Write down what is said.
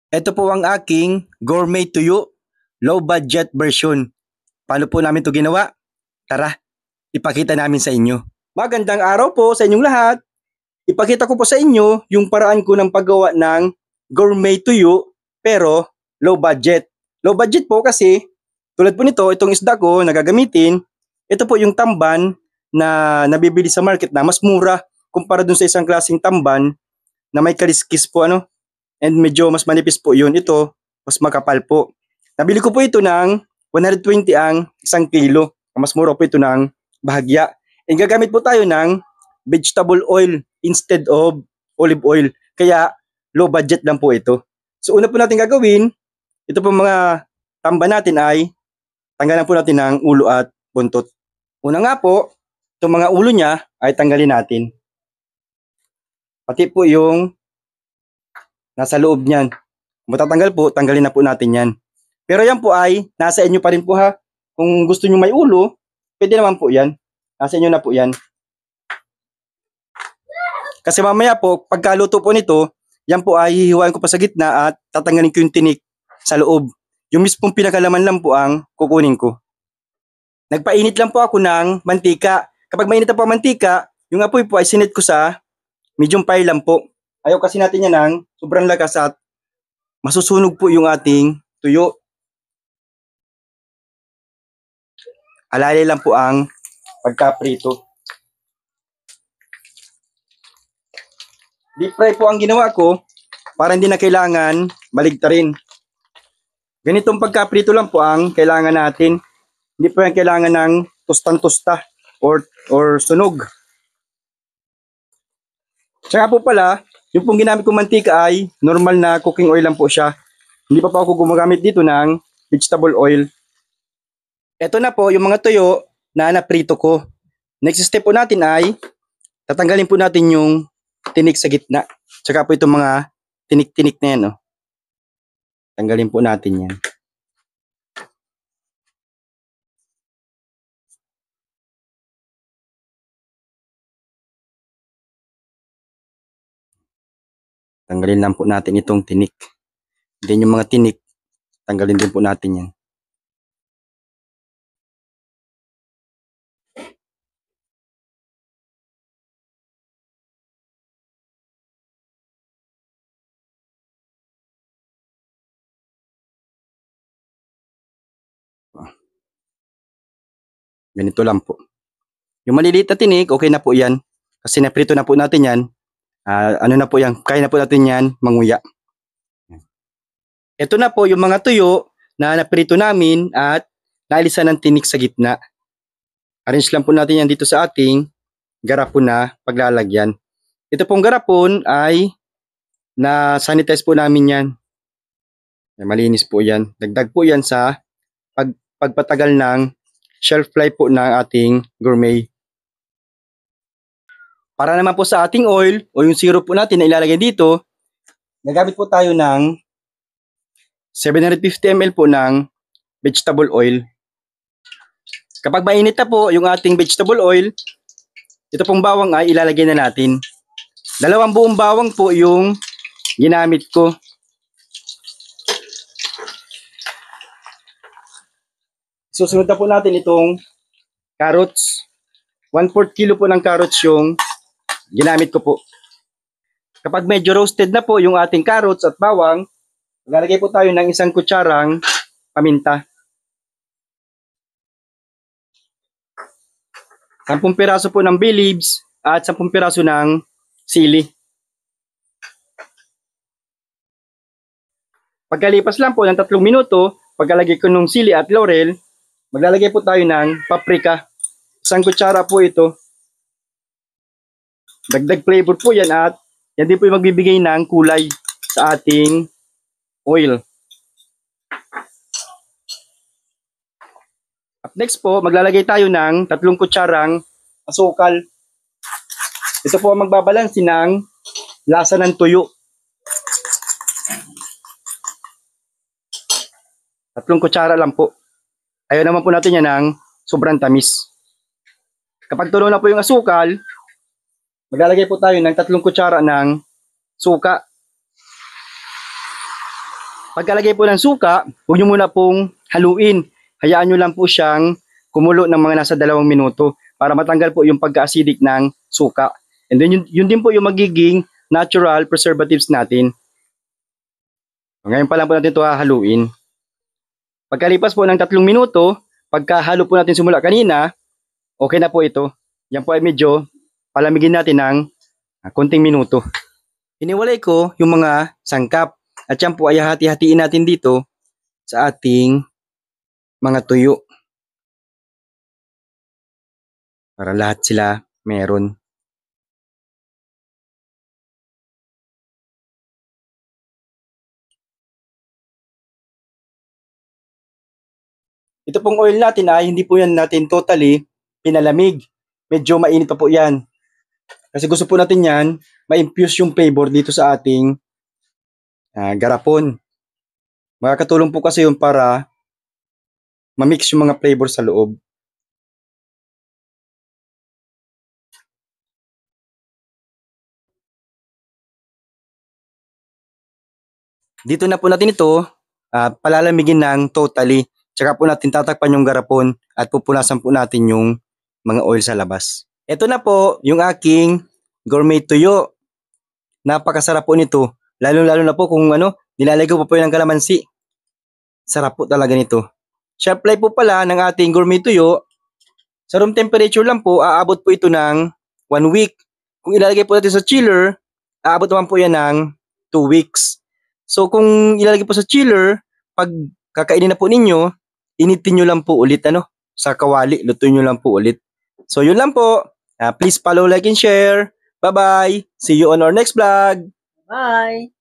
Ito po ang aking gourmet tuyo, low budget version. Paano po namin ito ginawa? Tara, ipakita namin sa inyo. Magandang araw po sa inyong lahat. Ipakita ko po sa inyo yung paraan ko ng paggawa ng gourmet tuyo pero low budget. Low budget po kasi tulad po nito, itong isda ko na gagamitin, ito po yung tamban na nabibili sa market na mas mura kumpara dun sa isang klaseng tamban na may kaliskis po and medyo mas manipis po yun. Ito, mas makapal po. Nabili ko po ito ng 120 ang isang kilo. Mas mura po ito ng bahagya. And gagamit po tayo ng vegetable oil instead of olive oil. Kaya low budget lang po ito. So una po natin gagawin, ito po mga tamba natin ay tanggalan po natin ng ulo at buntot. Una nga po, itong mga ulo niya ay tanggalin natin. Pati po yung nasa loob niyan. Kung matatanggal po, tanggalin na po natin yan. Pero yan po ay nasa inyo pa rin po ha. Kung gusto nyo may ulo, pwede naman po yan. Nasa inyo na po yan. Kasi mamaya po, pagkaluto po nito, yan po ay hihiwain ko pa sa gitna at tatanggalin ko yung tinik sa loob. Yung mispong pinakalaman lang po ang kukunin ko. Nagpainit lang po ako ng mantika. Kapag mainit na po ang mantika, yung apoy po ay sinit ko sa medium fire lang po. Ayaw kasi natin yan ng sobrang lakas at masusunog po yung ating tuyo. Alalay lang po ang pagkaprito. Deep fry po ang ginawa ko para hindi na kailangan baligtarin. Ganitong pagkaprito lang po ang kailangan natin. Hindi po yan kailangan ng tostang-tosta or sunog. Tsaka po pala, yung pong ginamit kong mantika ay normal na cooking oil lang po siya. Hindi pa ako gumagamit dito ng vegetable oil. Ito na po yung mga tuyo na naprito ko. Next step po natin ay tatanggalin po natin yung tinik sa gitna. Tsaka po itong mga tinik-tinik na yan. Tanggalin po natin yan. Tanggalin lang po natin itong tinik. Then yung mga tinik, tanggalin din po natin yan. Ganito lang po. Yung maliliit na tinik, okay na po yan. Kasi naprito na po natin yan. Ano na po yan, kaya na po natin yan manguya. Ito na po yung mga tuyo na naprito namin at naalisan ng tinik sa gitna. Arrange lang po natin yan dito sa ating garapon na paglalagyan. Ito pong garapon ay na-sanitize po namin yan. Malinis po yan. Dagdag po yan sa pagpatagal ng shelf life po ng ating gourmet. Para naman po sa ating oil o yung syrup po natin na ilalagay dito, gagamit po tayo ng 750 ml po ng vegetable oil. Kapag mainit na po yung ating vegetable oil, ito pong bawang ay ilalagay na natin. 2 buong bawang po yung ginamit ko. Susunod na po natin itong carrots. 1/4 kilo po ng carrots yung ginamit ko po. Kapag medyo roasted na po yung ating carrots at bawang, maglalagay po tayo ng 1 kutsarang paminta. 10 piraso po ng bay leaves at 10 piraso ng sili. Pagkalipas lang po ng 3 minuto, pagkalagay ko ng sili at laurel, maglalagay po tayo ng paprika. 1 kutsara po ito. Dagdag flavor po yan at yan din po yung magbibigay ng kulay sa ating oil. At next po, maglalagay tayo ng 3 kutsarang asukal. Ito po ang magbabalansi ng lasa ng tuyo. 3 kutsara lang po. Ayaw naman po natin yan ng sobrang tamis. Kapag tulo na po yung asukal, maglalagay po tayo ng 3 kutsara ng suka. Pagkalagay po ng suka, huwag nyo muna pong haluin. Hayaan nyo lang po siyang kumulo ng mga nasa 2 minuto para matanggal po yung pagka-acidic ng suka. And then yun din po yung magiging natural preservatives natin. Ngayon pa lang po natin ito hahaluin. Pagkalipas po ng 3 minuto, pagkahalo po natin simula kanina, okay na po ito. Yan po ay medyo palamigin natin ng konting minuto. Hiniwalay ko yung mga sangkap at yan po ay hati-hatiin natin dito sa ating mga tuyo. Para lahat sila meron. Ito pong oil natin ay hindi po yan natin totally pinalamig. Medyo mainit pa po yan. Kasi gusto po natin yan, ma-infuse yung flavor dito sa ating garapon. Makakatulong po kasi yun para ma-mix yung mga flavor sa loob. Dito na po natin ito palalamigin ng totally. Tsaka po natin tatakpan yung garapon at pupunasan po natin yung mga oil sa labas. Ito na po yung aking gourmet tuyo. Napakasarap po nito. Lalo-lalo na po kung nilalagay ko pa po yung kalamansi. Sarap po talaga nito. Shelf life po pala ng ating gourmet tuyo, sa room temperature lang po, aabot po ito ng 1 week. Kung ilalagay po natin sa chiller, aabot naman po yan ng 2 weeks. So kung ilalagay po sa chiller, pag kakainin na po ninyo, initin nyo lang po ulit sa kawali, lutuin nyo lang po ulit. So yun lang po. Please follow, like, and share. Bye-bye. See you on our next vlog. Bye!